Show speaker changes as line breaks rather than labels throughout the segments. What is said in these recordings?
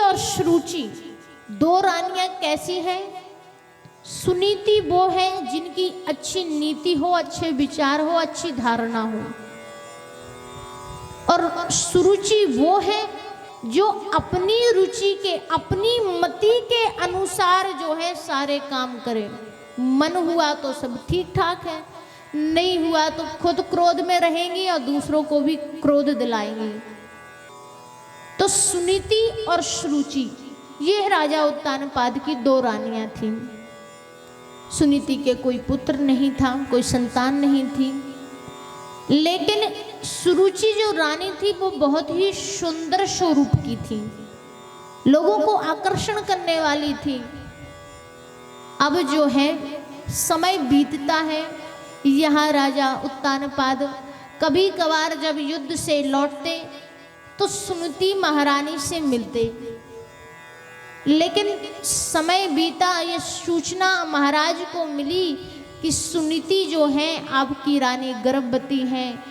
और सुरुचि दो रानियां कैसी हैं? सुनीति वो है जिनकी अच्छी नीति हो, अच्छे विचार हो, अच्छी धारणा हो, और सुरुचि वो है जो अपनी रुचि के, अपनी मति के अनुसार जो है सारे काम करे। मन हुआ तो सब ठीक ठाक है, नहीं हुआ तो खुद क्रोध में रहेंगी और दूसरों को भी क्रोध दिलाएंगी। तो सुनीति और सुरुचि ये राजा उत्तानपाद की दो रानियां थीं। सुनीति के कोई पुत्र नहीं था, कोई संतान नहीं थी, लेकिन सुरुचि जो रानी थी वो बहुत ही सुंदर स्वरूप की थी, लोगों को आकर्षण करने वाली थी। अब जो है समय बीतता है, यहाँ राजा उत्तानपाद कभी कभार जब युद्ध से लौटते तो सुनीति महारानी से मिलते, लेकिन समय बीता, ये सूचना महाराज को मिली कि सुनीति जो है आपकी रानी गर्भवती हैं,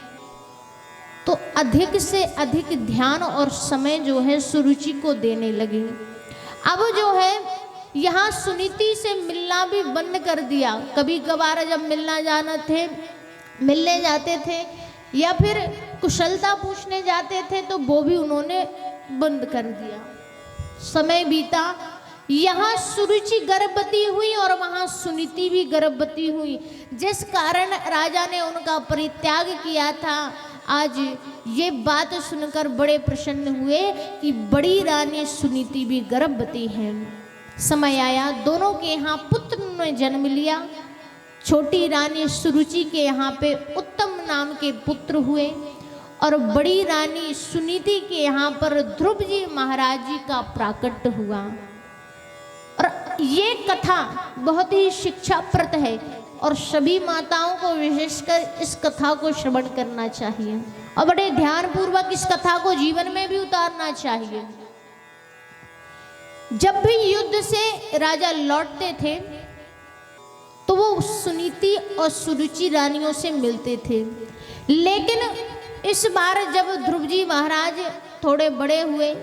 तो अधिक से अधिक ध्यान और समय जो है सुरुचि को देने लगे। अब जो है यहाँ सुनीति से मिलना भी बंद कर दिया। कभी कभार जब मिलने जाते थे या फिर कुशलता पूछने जाते थे तो वो भी उन्होंने बंद कर दिया। समय बीता, यहाँ सुरुचि गर्भवती हुई और वहाँ सुनीति भी गर्भवती हुई, जिस कारण राजा ने उनका परित्याग किया था। आज ये बात सुनकर बड़े प्रसन्न हुए कि बड़ी रानी सुनीति भी गर्भवती है। समय आया, दोनों के यहाँ पुत्र ने जन्म लिया। छोटी रानी सुरुचि के यहाँ पे उत्तम नाम के पुत्र हुए और बड़ी रानी सुनीति के यहाँ पर ध्रुव जी महाराज जी का प्राकट्य हुआ। और ये कथा बहुत ही शिक्षाप्रद है और सभी माताओं को विशेषकर इस कथा को श्रवण करना चाहिए और बड़े ध्यानपूर्वक इस कथा को जीवन में भी उतारना चाहिए। जब भी युद्ध से राजा लौटते थे तो वो सुनीति और सुरुचि रानियों से मिलते थे, लेकिन इस बार जब ध्रुव जी महाराज थोड़े बड़े हुए,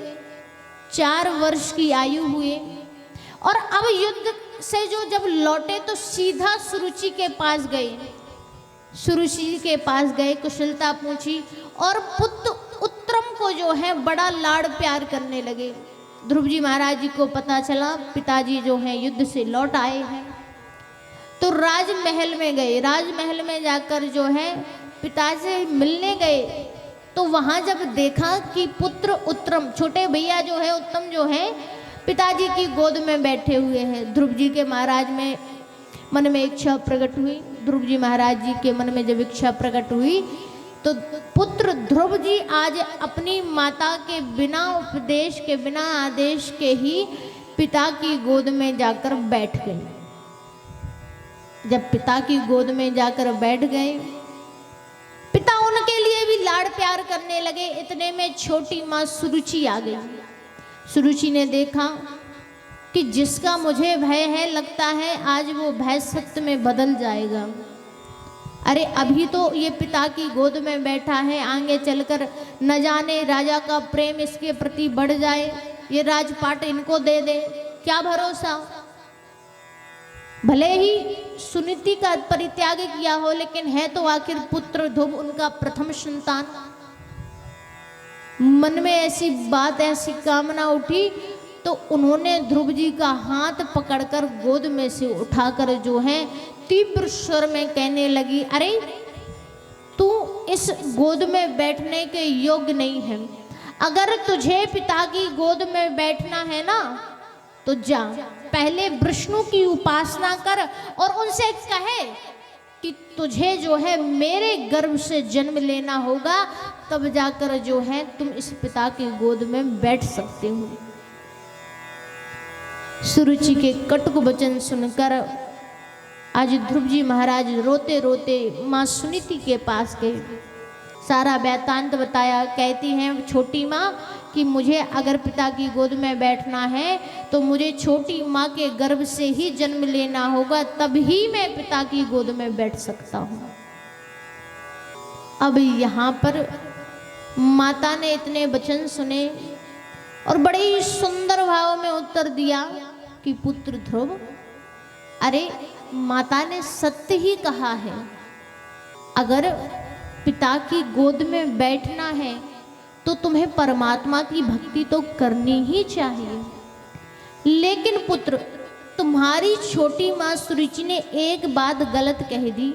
4 वर्ष की आयु हुए और अब युद्ध से जो जब लौटे तो सीधा सुरुचि के पास गए। सुरुचि के पास गए, कुशलता पूछी और पुत्र उत्तम को जो है बड़ा लाड़ प्यार करने लगे। ध्रुव जी महाराज जी को पता चला पिताजी जो हैं युद्ध से लौट आए हैं, तो राजमहल में गए। राजमहल में जाकर जो है पिता से मिलने गए तो वहाँ जब देखा कि पुत्र उत्तम, छोटे भैया जो है उत्तम जो है पिताजी की गोद में बैठे हुए हैं। ध्रुव जी के महाराज में मन में इच्छा प्रकट हुई। ध्रुव जी महाराज जी के मन में जब इच्छा प्रकट हुई तो पुत्र ध्रुव जी आज अपनी माता के बिना उपदेश के, बिना आदेश के ही पिता की गोद में जाकर बैठ गए। जब पिता की गोद में जाकर बैठ गए, पिता उनके लिए भी लाड़ प्यार करने लगे। इतने में छोटी माँ सुरुचि आ गई। सुरुचि ने देखा कि जिसका मुझे भय है, लगता है आज वो भय सत्य में बदल जाएगा। अरे अभी तो ये पिता की गोद में बैठा है, आगे चलकर न जाने राजा का प्रेम इसके प्रति बढ़ जाए, ये राजपाट इनको दे दे, क्या भरोसा। भले ही सुनीति का परित्याग किया हो, लेकिन है तो आखिर पुत्र ध्रुव उनका प्रथम संतान। मन में ऐसी बात, ऐसी कामना उठी तो उन्होंने ध्रुव जी का हाथ पकड़कर गोद में से उठाकर जो है तीव्र स्वर में कहने लगी, अरे तू इस गोद में बैठने के योग्य नहीं है। अगर तुझे पिता की गोद में बैठना है ना तो जा, पहले विष्णु की उपासना कर और उनसे कहे कि तुझे जो है मेरे गर्भ से जन्म लेना होगा, तब जाकर जो है तुम इस पिता की गोद में बैठ सकते हो। सुरुचि के कटुक वचन सुनकर आज ध्रुव जी महाराज रोते रोते माँ सुनीति के पास गए, सारा वृत्तांत बताया। कहती हैं छोटी माँ कि मुझे अगर पिता की गोद में बैठना है तो मुझे छोटी माँ के गर्भ से ही जन्म लेना होगा, तभी मैं पिता की गोद में बैठ सकता हूँ। अब यहाँ पर माता ने इतने वचन सुने और बड़े ही सुंदर भाव में उत्तर दिया कि पुत्र ध्रुव, अरे माता ने सत्य ही कहा है, अगर पिता की गोद में बैठना है तो तुम्हें परमात्मा की भक्ति तो करनी ही चाहिए। लेकिन पुत्र, तुम्हारी छोटी माँ सुरुचि ने एक बात गलत कह दी,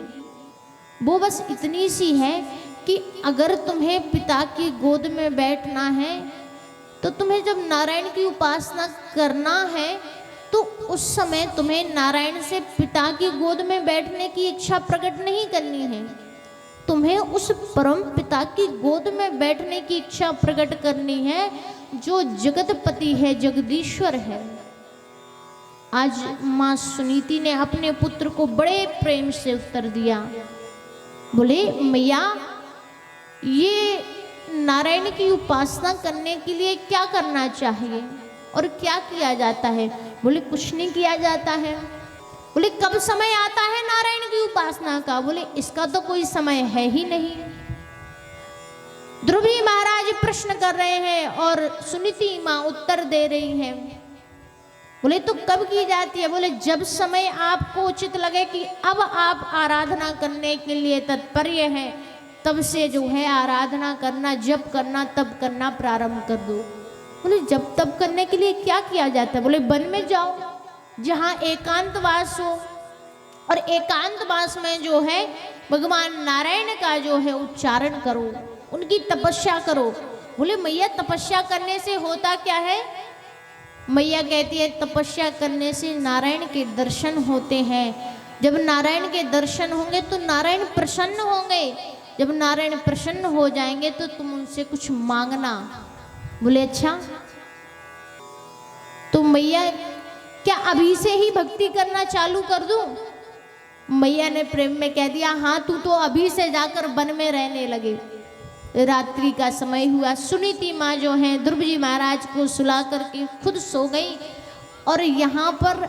वो बस इतनी सी है कि अगर तुम्हें पिता की गोद में बैठना है तो तुम्हें जब नारायण की उपासना करना है तो उस समय तुम्हें नारायण से पिता की गोद में बैठने की इच्छा प्रकट नहीं करनी है, तुम्हें उस परम पिता की गोद में बैठने की इच्छा प्रकट करनी है जो जगतपति है, जगदीश्वर है। आज माँ सुनीति ने अपने पुत्र को बड़े प्रेम से उत्तर दिया, बोले मैया, ये नारायण की उपासना करने के लिए क्या करना चाहिए और क्या किया जाता है? बोले कुछ नहीं किया जाता है। बोले कब समय आता है नारायण की उपासना का? बोले इसका तो कोई समय है ही नहीं। ध्रुव जी महाराज प्रश्न कर रहे हैं और सुनीति माँ उत्तर दे रही हैं। बोले तो कब की जाती है? बोले जब समय आपको उचित लगे कि अब आप आराधना करने के लिए तत्पर्य है, तब से जो है आराधना करना, जब करना तब करना प्रारंभ कर दो। बोले जब तब करने के लिए क्या किया जाता है? बोले वन में जाओ जहाँ एकांतवास हो, और एकांतवास में जो है भगवान नारायण का जो है उच्चारण करो, उनकी तपस्या करो। बोले मैया तपस्या करने से होता क्या है? मैया कहती है तपस्या करने से नारायण के दर्शन होते हैं। जब नारायण के दर्शन होंगे तो नारायण प्रसन्न होंगे, जब नारायण प्रसन्न हो जाएंगे तो तुम उनसे कुछ मांगना। बोले अच्छा, तो मैया क्या अभी से ही भक्ति करना चालू कर दूं? मैया ने प्रेम में कह दिया, हाँ तू तो अभी से जाकर वन में रहने लगे। रात्रि का समय हुआ, सुनीति माँ जो है ध्रुव जी महाराज को सुला करके खुद सो गई, और यहाँ पर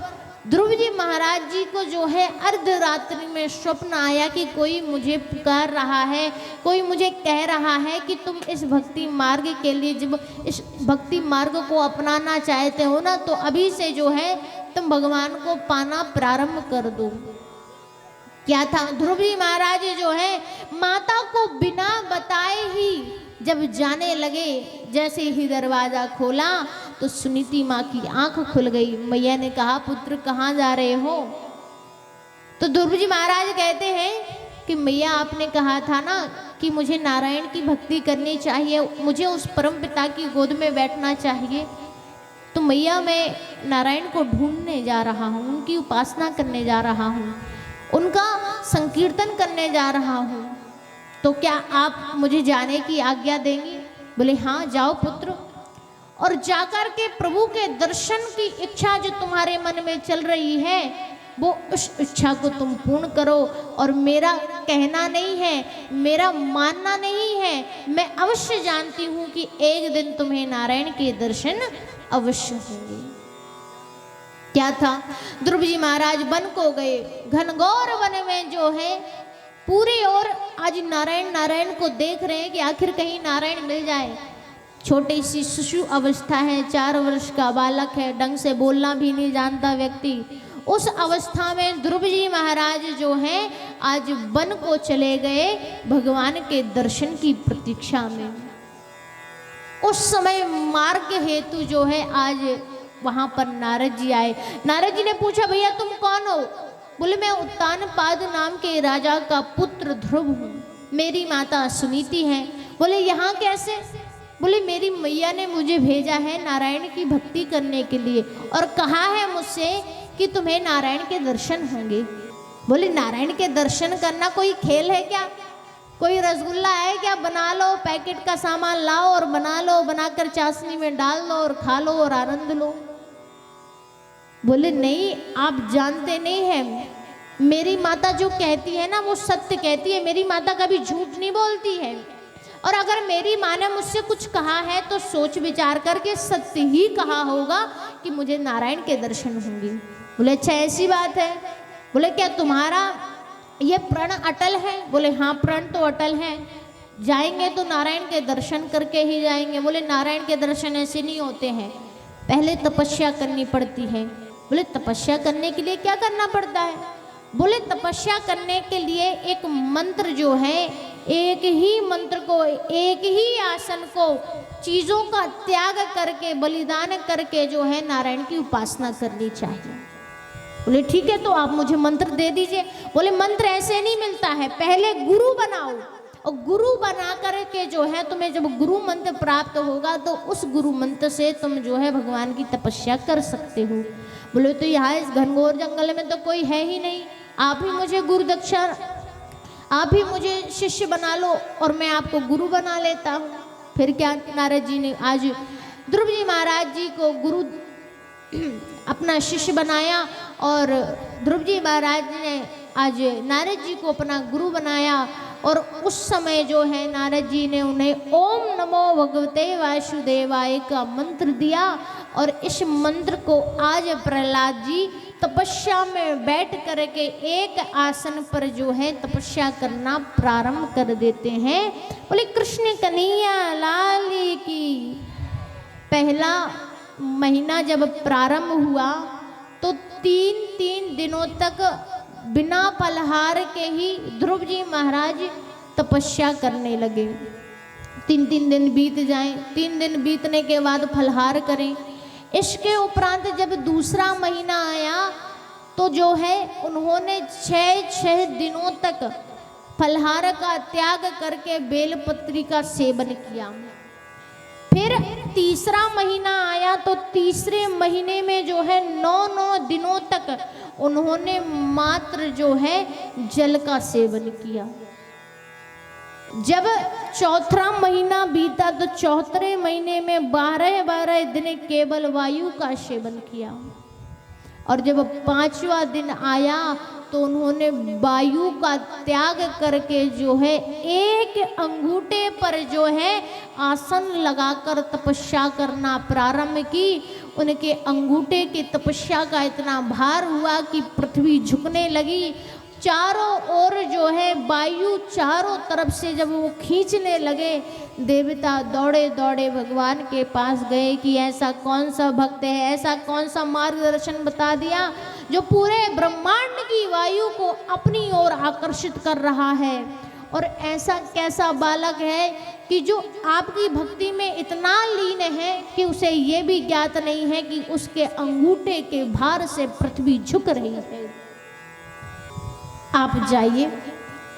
ध्रुव जी महाराज जी को जो है अर्धरात्रि में स्वप्न आया कि कोई मुझे पुकार रहा है, कोई मुझे कह रहा है कि तुम इस भक्ति मार्ग के लिए, जब इस भक्ति मार्ग को अपनाना चाहते हो ना, तो अभी से जो है तुम भगवान को पाना प्रारंभ कर दो। क्या था? ध्रुव जी महाराज जो है माता को बिना बताए ही जब जाने लगे, जैसे ही दरवाजा खोला तो सुनीति माँ की आंख खुल गई। मैया ने कहा पुत्र कहाँ जा रहे हो? तो ध्रुव जी महाराज कहते हैं कि मैया आपने कहा था ना कि मुझे नारायण की भक्ति करनी चाहिए, मुझे उस परम पिता की गोद में बैठना चाहिए, तो मैया मैं नारायण को ढूंढने जा रहा हूँ, उनकी उपासना करने जा रहा हूँ, उनका संकीर्तन करने जा रहा हूँ, तो क्या आप मुझे जाने की आज्ञा देंगी? बोले हाँ जाओ पुत्र, और जाकर के प्रभु के दर्शन की इच्छा जो तुम्हारे मन में चल रही है वो उस इच्छा को तुम पूर्ण करो। और मेरा कहना नहीं है, मेरा मानना नहीं है, मैं अवश्य जानती हूँ कि एक दिन तुम्हें नारायण के दर्शन अवश्य होंगे। क्या था? ध्रुव जी महाराज वन को गए, घनघोर वन में जो है पूरी ओर आज नारायण नारायण को देख रहे हैं कि आखिर कहीं नारायण मिल जाए। छोटी सी शिशु अवस्था है, 4 वर्ष का बालक है, ढंग से बोलना भी नहीं जानता व्यक्ति। उस अवस्था में ध्रुव जी महाराज जो हैं आज वन को चले गए भगवान के दर्शन की प्रतीक्षा में। उस समय मार्ग हेतु जो है आज वहां पर नारद जी आए। नारद जी ने पूछा भैया तुम कौन हो? बोले मैं उत्तानपाद नाम के राजा का पुत्र ध्रुव हूँ, मेरी माता सुनीति है। बोले यहाँ कैसे? बोले मेरी मैया ने मुझे भेजा है नारायण की भक्ति करने के लिए, और कहा है मुझसे कि तुम्हें नारायण के दर्शन होंगे। बोले नारायण के दर्शन करना कोई खेल है क्या? कोई रसगुल्ला है क्या? बना लो, पैकेट का सामान लाओ और बना लो, बनाकर चाशनी में डाल लो और खा लो और आनंद लो। बोले नहीं, आप जानते नहीं हैं, मेरी माता जो कहती है ना वो सत्य कहती है, मेरी माता कभी झूठ नहीं बोलती है, और अगर मेरी माँ ने मुझसे कुछ कहा है तो सोच विचार करके सत्य ही कहा होगा कि मुझे नारायण के दर्शन होंगे। बोले अच्छा ऐसी बात है। बोले क्या तुम्हारा ये प्रण अटल है? बोले हाँ प्रण तो अटल है। जाएंगे तो नारायण के दर्शन करके ही जाएंगे। बोले नारायण के दर्शन ऐसे नहीं होते हैं, पहले तपस्या करनी पड़ती है। बोले तपस्या करने के लिए क्या करना पड़ता है? बोले तपस्या करने के लिए एक मंत्र जो है, एक ही मंत्र को, एक ही आसन को, चीज़ों का त्याग करके, बलिदान करके जो है नारायण की उपासना करनी चाहिए। बोले ठीक है, तो आप मुझे मंत्र दे दीजिए। बोले मंत्र ऐसे नहीं मिलता है, पहले गुरु बनाओ, और गुरु बना करके जो है तुम्हें जब गुरु मंत्र प्राप्त होगा तो उस गुरु मंत्र से तुम जो है भगवान की तपस्या कर सकते हो। बोले तो यहाँ इस घनघोर जंगल में तो कोई है ही नहीं, आप ही मुझे गुरु दक्षा, आप ही मुझे शिष्य बना लो और मैं आपको गुरु बना लेता हूँ। फिर क्या, नारद जी ने आज ध्रुव जी महाराज जी को गुरु अपना शिष्य बनाया और ध्रुव जी महाराज ने आज नारद जी को अपना गुरु बनाया। और उस समय जो है नारद जी ने उन्हें ओम नमो भगवते वासुदेवाय का मंत्र दिया, और इस मंत्र को आज प्रहलाद जी तपस्या में बैठ करके एक आसन पर जो है तपस्या करना प्रारंभ कर देते हैं। बोले कृष्ण कन्हैया लाल की। पहला महीना जब प्रारंभ हुआ तो 3 दिनों तक बिना फलहार के ही ध्रुव जी महाराज तपस्या करने लगे। 3 दिन बीत जाएं, 3 दिन बीतने के बाद फलहार करें। इसके उपरांत जब दूसरा महीना आया तो जो है उन्होंने 6 दिनों तक फलहार का त्याग करके बेलपत्री का सेवन किया। फिर तीसरा महीना आया तो तीसरे महीने में जो है 9 दिनों तक उन्होंने मात्र जो है जल का सेवन किया। जब चौथा महीना बीता तो चौथे महीने में 12 दिन केवल वायु का सेवन किया, और जब 5वां दिन आया तो उन्होंने वायु का त्याग करके जो है एक अंगूठे पर जो है आसन लगाकर तपस्या करना प्रारंभ की। उनके अंगूठे की तपस्या का इतना भार हुआ कि पृथ्वी झुकने लगी। चारों ओर जो है वायु चारों तरफ से जब वो खींचने लगे, देवता दौड़े दौड़े भगवान के पास गए कि ऐसा कौन सा भक्त है, ऐसा कौन सा मार्गदर्शन बता दिया जो पूरे ब्रह्मांड की वायु को अपनी ओर आकर्षित कर रहा है, और ऐसा कैसा बालक है कि जो आपकी भक्ति में इतना लीन है कि उसे ये भी ज्ञात नहीं है कि उसके अंगूठे के भार से पृथ्वी झुक रही है। आप जाइए,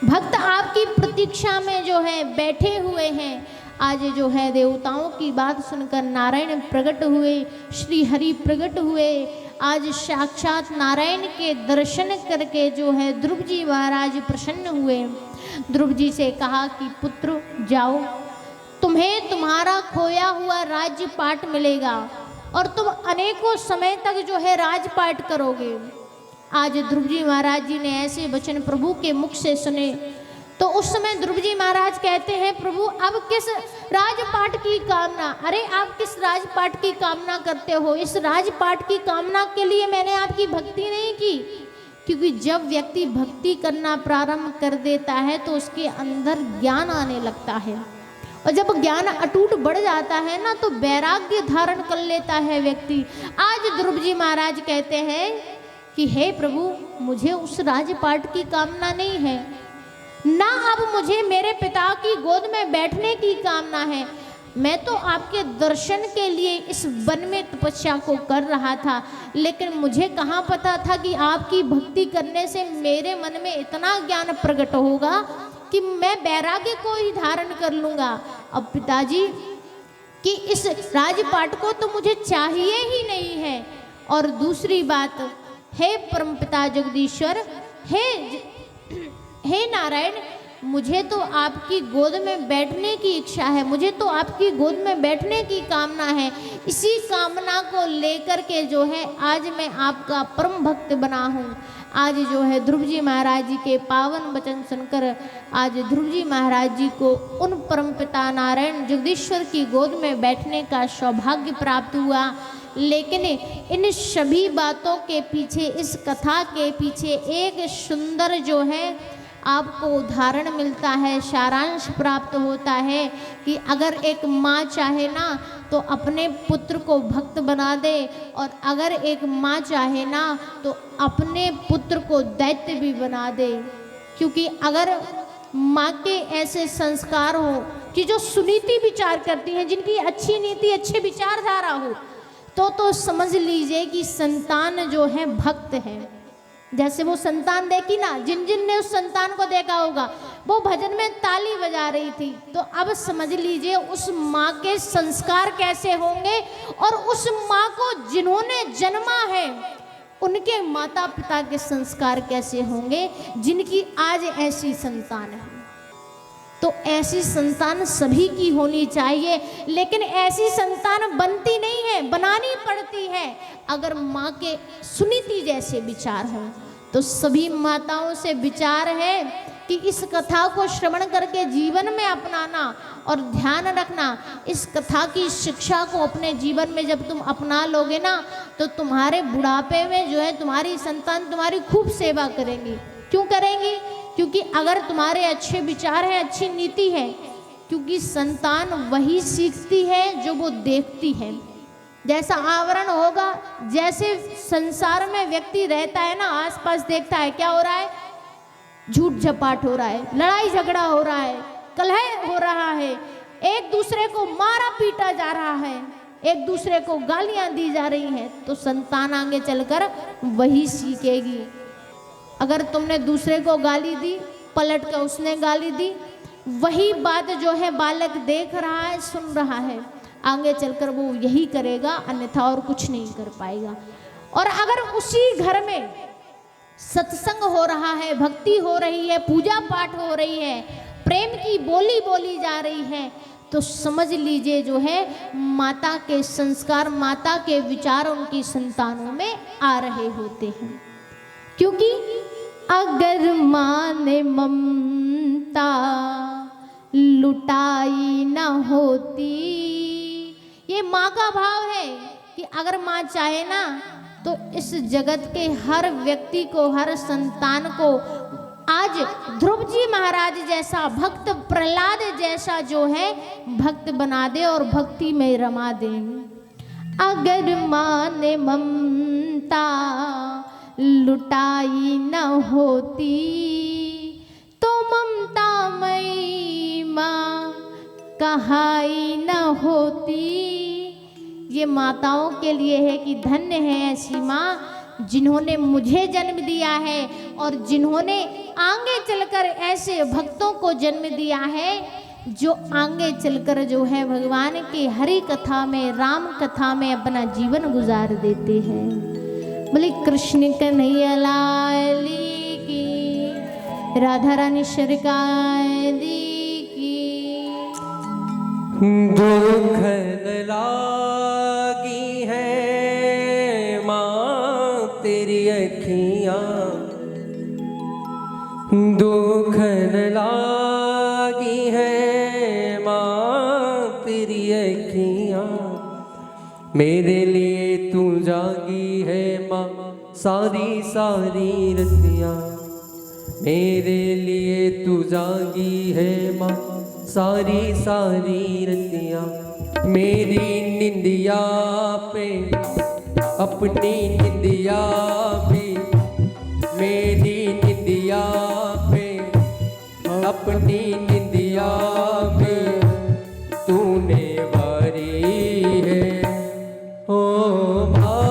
भक्त आपकी प्रतीक्षा में जो है बैठे हुए हैं। आज जो है देवताओं की बात सुनकर नारायण प्रकट हुए, श्री हरि प्रकट हुए। आज साक्षात नारायण के दर्शन करके जो है ध्रुव जी महाराज प्रसन्न हुए। ध्रुव जी से कहा कि पुत्र जाओ, तुम्हें तुम्हारा खोया हुआ राज्यपाट मिलेगा और तुम अनेकों समय तक जो है राजपाट करोगे। आज ध्रुव जी महाराज जी ने ऐसे वचन प्रभु के मुख से सुने तो उस समय ध्रुव जी महाराज कहते हैं, प्रभु अब किस राजपाट की कामना, अरे आप किस राजपाट की कामना करते हो? इस राजपाट की कामना के लिए मैंने आपकी भक्ति नहीं की, क्योंकि जब व्यक्ति भक्ति करना प्रारंभ कर देता है तो उसके अंदर ज्ञान आने लगता है, और जब ज्ञान अटूट बढ़ जाता है ना तो वैराग्य धारण कर लेता है व्यक्ति। आज ध्रुव जी महाराज कहते हैं कि हे प्रभु, मुझे उस राजपाट की कामना नहीं है, ना अब मुझे मेरे पिता की गोद में बैठने की कामना है। मैं तो आपके दर्शन के लिए इस वन में तपस्या को कर रहा था, लेकिन मुझे कहाँ पता था कि आपकी भक्ति करने से मेरे मन में इतना ज्ञान प्रकट होगा कि मैं वैराग्य को ही धारण कर लूँगा। अब पिताजी कि इस राजपाट को तो मुझे चाहिए ही नहीं है। और दूसरी बात, हे परमपिता जगदीश्वर, हे नारायण, मुझे तो आपकी गोद में बैठने की इच्छा है, मुझे तो आपकी गोद में बैठने की कामना है। इसी कामना को लेकर के जो है आज मैं आपका परम भक्त बना हूँ। आज जो है ध्रुव जी महाराज जी के पावन वचन सुनकर आज ध्रुव जी महाराज जी को उन परमपिता नारायण जगदीश्वर की गोद में बैठने का सौभाग्य प्राप्त हुआ। लेकिन इन सभी बातों के पीछे, इस कथा के पीछे एक सुंदर जो है आपको उदाहरण मिलता है, सारांश प्राप्त होता है कि अगर एक माँ चाहे ना तो अपने पुत्र को भक्त बना दे, और अगर एक माँ चाहे ना तो अपने पुत्र को दैत्य भी बना दे। क्योंकि अगर माँ के ऐसे संस्कार हो कि जो सुनीति विचार करती हैं, जिनकी अच्छी नीति, अच्छे विचारधारा हो, तो समझ लीजिए कि संतान जो है भक्त है। जैसे वो संतान देखी ना, जिन जिन ने उस संतान को देखा होगा, वो भजन में ताली बजा रही थी, तो अब समझ लीजिए उस माँ के संस्कार कैसे होंगे, और उस माँ को जिन्होंने जन्मा है उनके माता पिता के संस्कार कैसे होंगे, जिनकी आज ऐसी संतान है। तो ऐसी संतान सभी की होनी चाहिए, लेकिन ऐसी संतान बनती नहीं है, बनानी पड़ती है। अगर माँ के सुनीति जैसे विचार हो, तो सभी माताओं से विचार है कि इस कथा को श्रवण करके जीवन में अपनाना और ध्यान रखना। इस कथा की शिक्षा को अपने जीवन में जब तुम अपना लोगे ना, तो तुम्हारे बुढ़ापे में जो है तुम्हारी संतान तुम्हारी खूब सेवा करेंगी। क्यों करेंगी? क्योंकि अगर तुम्हारे अच्छे विचार हैं, अच्छी नीति है, क्योंकि संतान वही सीखती है जो वो देखती है। जैसा आवरण होगा, जैसे संसार में व्यक्ति रहता है ना, आसपास देखता है क्या हो रहा है, झूठ झपाट हो रहा है, लड़ाई झगड़ा हो रहा है, कलह हो रहा है, एक दूसरे को मारा पीटा जा रहा है, एक दूसरे को गालियां दी जा रही हैं, तो संतान आगे चलकर वही सीखेगी। अगर तुमने दूसरे को गाली दी, पलट कर उसने गाली दी, वही बात जो है बालक देख रहा है, सुन रहा है, आगे चलकर वो यही करेगा, अन्यथा और कुछ नहीं कर पाएगा। और अगर उसी घर में सत्संग हो रहा है, भक्ति हो रही है, पूजा पाठ हो रही है, प्रेम की बोली बोली जा रही है, तो समझ लीजिए जो है माता के संस्कार, माता के विचार उनकी संतानों में आ रहे होते हैं। क्योंकि अगर माँ ने ममता लुटाई न होती, ये माँ का भाव है कि अगर माँ चाहे ना तो इस जगत के हर व्यक्ति को, हर संतान को आज ध्रुव जी महाराज जैसा भक्त, प्रहलाद जैसा जो है भक्त बना दे और भक्ति में रमा दे। अगर माँ ने ममता लुटाई न होती तो ममतामयी माँ कहाई न होती। ये माताओं के लिए है कि धन्य है ऐसी माँ जिन्होंने मुझे जन्म दिया है और जिन्होंने आगे चलकर ऐसे भक्तों को जन्म दिया है जो आगे चलकर जो है भगवान की हरि कथा में, राम कथा में अपना जीवन गुजार देते हैं। बोले कृष्ण कन्हैया लाल की, राधा रानी सरकार की।
दुख लागी है माँ तेरी अखियाँ, दुख लागी है माँ तेरी अखियाँ, मेरे लिए तू जागी है माँ सारी सारी रतियाँ, मेरे लिए तू जागी है माँ सारी सारी रतियाँ। मेरी निंदिया पे अपनी निंदिया भी, मेरी निंदिया पे अपनी निंदिया भी तूने वारी है। ओ माँ,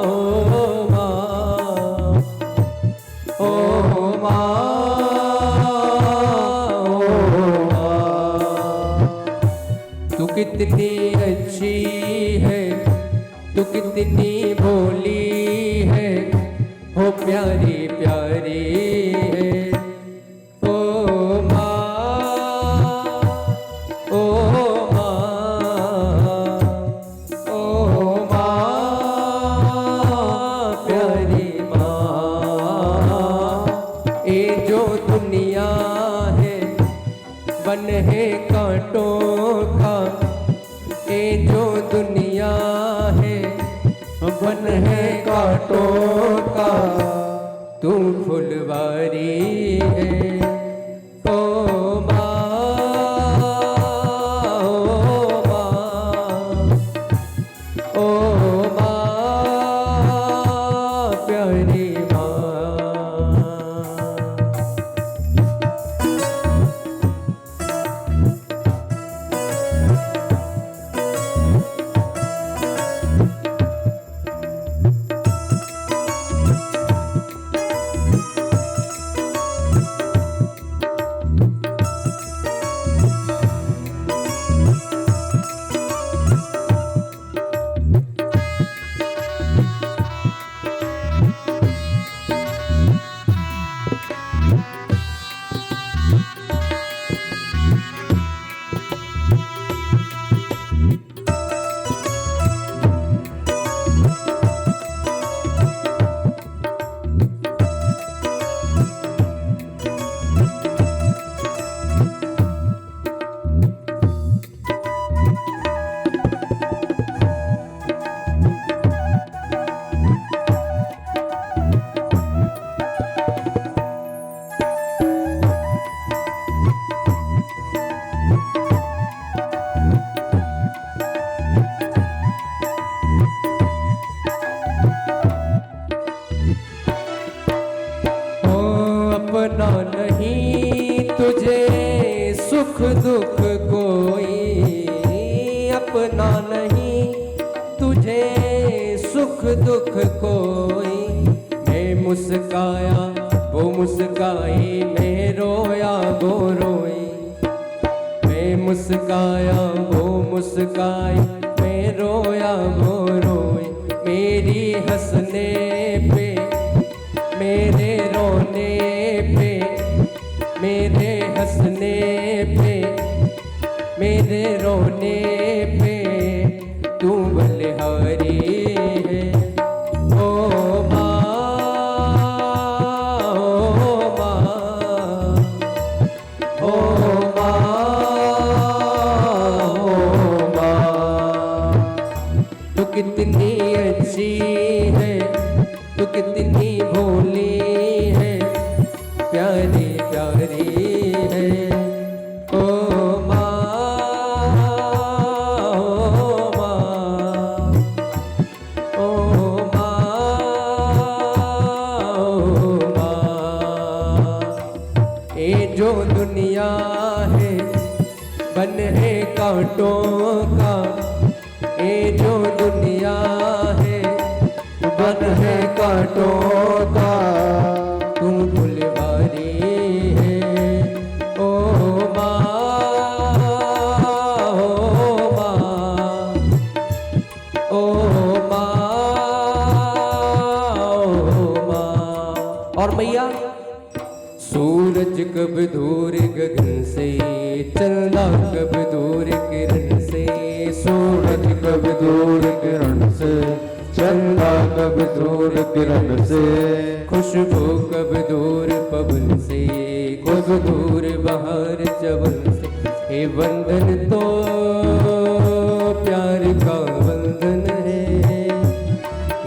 ओ माँ, ओ माँ, तू कितनी अच्छी है, तू कितनी भोली है, हो प्यारी प्यारी है। ओ माँ, ओ माँ, ओ माँ, प्यारी माँ। ये जो दुनिया है वन है कांटों का, ये जो दुनिया है वन है कांटों का, तू फुलवारी है। ओ माँ, ओ माँ, प्यारी माँ। अपना नहीं तुझे सुख दुख कोई, अपना नहीं तुझे सुख दुख कोई। मैं मुस्काया वो मुस्काई, मैं रोया वो रोई। मैं मुस्काया वो मुस्काई, मैं रोया वो रोई। मेरी हंसने पे मेरे रोने पे, मेरे हंसने पे मेरे रोने पे तू बलिहारी है। ओ माँ, ओ माँ, ओ माँ, ओ माँ। तू कितनी अच्छी है, तू कितनी भोली है, प्यारी प्यारी है। ओ माँ, ओ माँ, ओ माँ, ओ माँ। ये जो दुनिया है बन है कांटों का, ये जो दुनिया है बन है कांटों का, तुम फुलवारी है। ओ माँ, ओ माँ, ओ माँ, ओ माँ। और मैया, सूरज कब दूर गगन से, चंदा कब दूर किरण से। सूरज कब दूर किरण से, चंदा कब दूर किरण से। खुशबू कब दूर पवन से, कब दूर बहार चवन से। हे बंधन तो प्यार का बंधन है,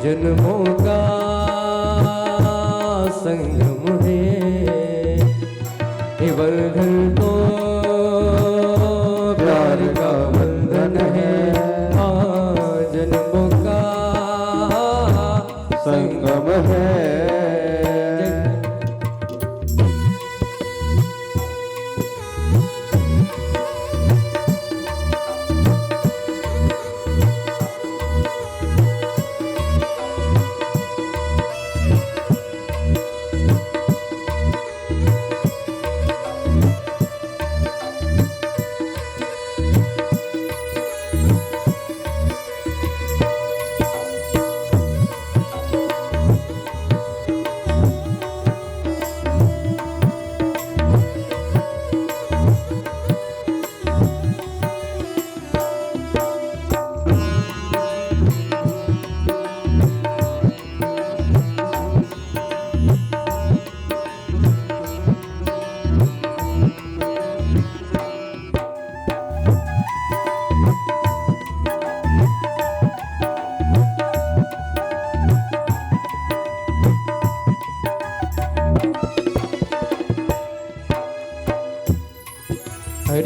जन्मों का संगम है। हे बंधन तो प्यार का बंधन है, जन्मों का संगम है।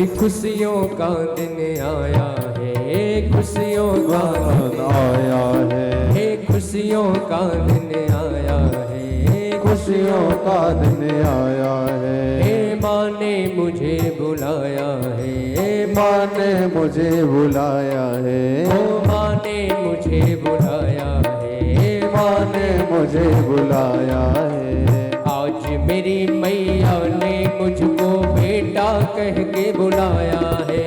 अरे खुशियों का दिन आया है, खुशियों का दिन
आया है,
खुशियों का दिन आया है,
खुशियों का दिन आया है।
माँ ने मुझे बुलाया है,
माँ ने मुझे बुलाया है,
ओ माँ ने मुझे बुलाया है,
माँ ने मुझे बुलाया है।
आज मेरी मैया ने मुझको बेटा कह के बुलाया है,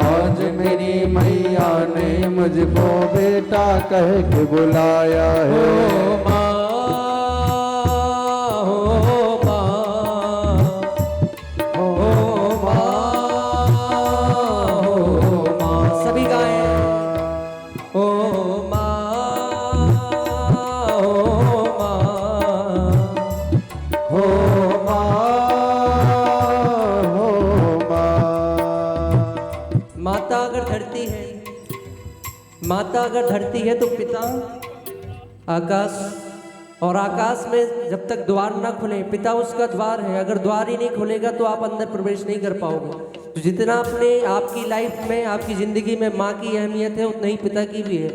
आज मेरी मैया ने मुझको बेटा कह के बुलाया
ओ
है।
माँ, ओ माँ, ओ माँ, सभी गाएं। ओ माँ, ओ माँ,
हो माँ।
माता अगर धरती है, माता अगर धरती है तो पिता आकाश, और आकाश में जब तक द्वार ना खुले, पिता उसका द्वार है, अगर द्वार ही नहीं खुलेगा तो आप अंदर प्रवेश नहीं कर पाओगे। तो जितना अपने आपकी लाइफ में, आपकी ज़िंदगी में माँ की अहमियत है, उतना ही पिता की भी है।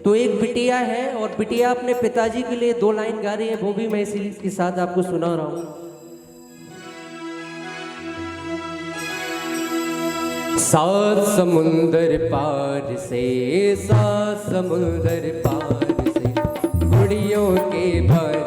तो एक बिटिया है और बिटिया अपने पिताजी के लिए 2 लाइन गा रही है, वो भी मैं इसी के साथ आपको सुना रहा हूँ। सात समुंदर पार से, सात समुंदर पार से, गुड़ियों के भाई